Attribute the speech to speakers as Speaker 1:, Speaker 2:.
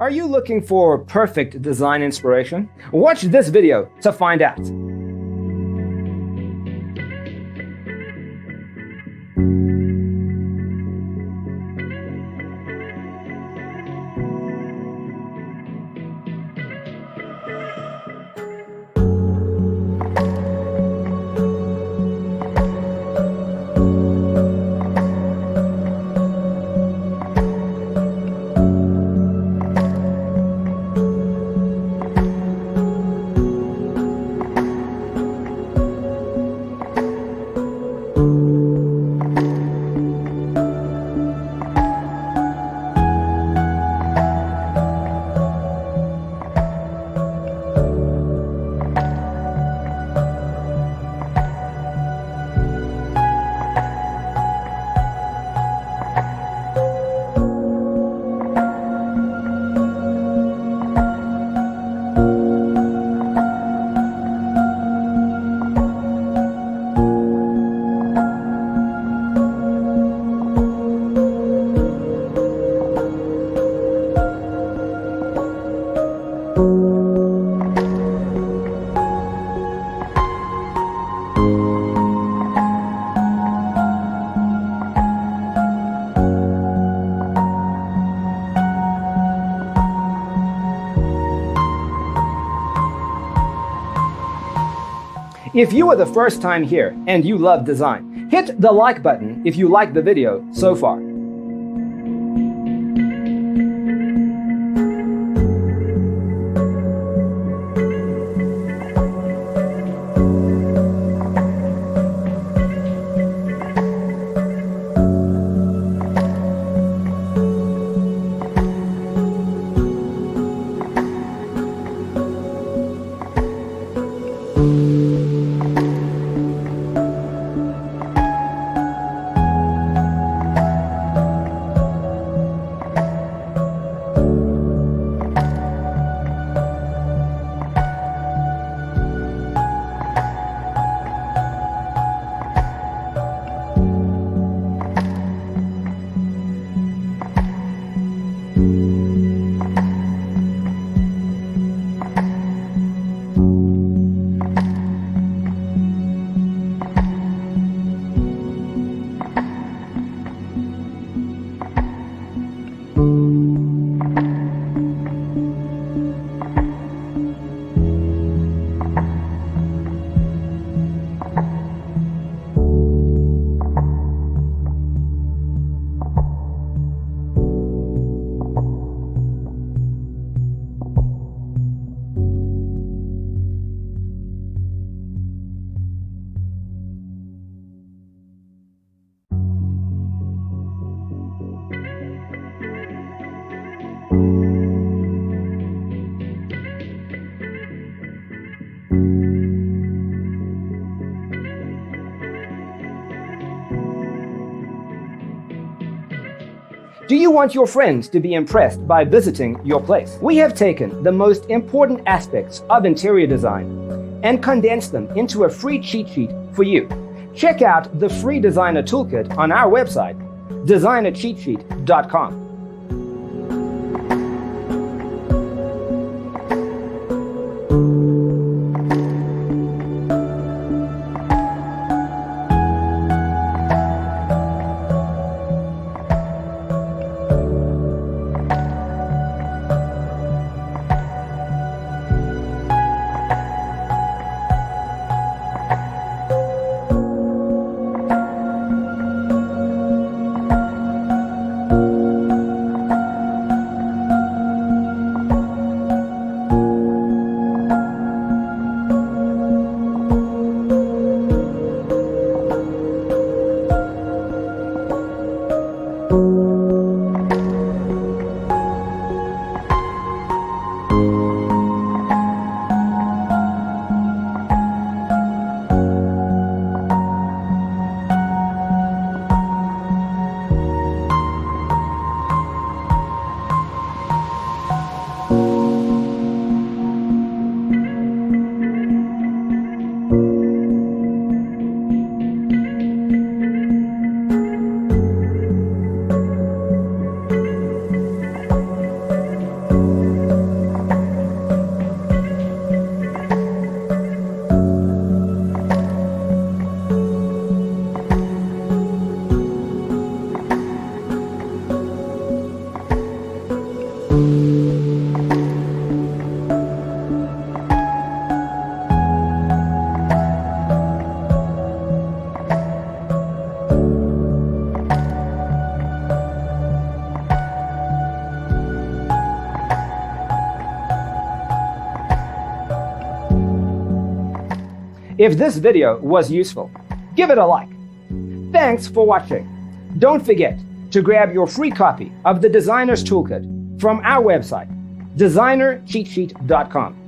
Speaker 1: Are you looking for perfect design inspiration? Watch this video to find out. If you are the first time here and you love design, hit the like button if you like the video so far. Do you want your friends to be impressed by visiting your place? We have taken the most important aspects of interior design and condensed them into a free cheat sheet for you. Check out the free designer toolkit on our website, designercheatsheet.com. If this video was useful, give it a like. Thanks for watching. Don't forget to grab your free copy of the Designer's Toolkit from our website, designercheatsheet.com.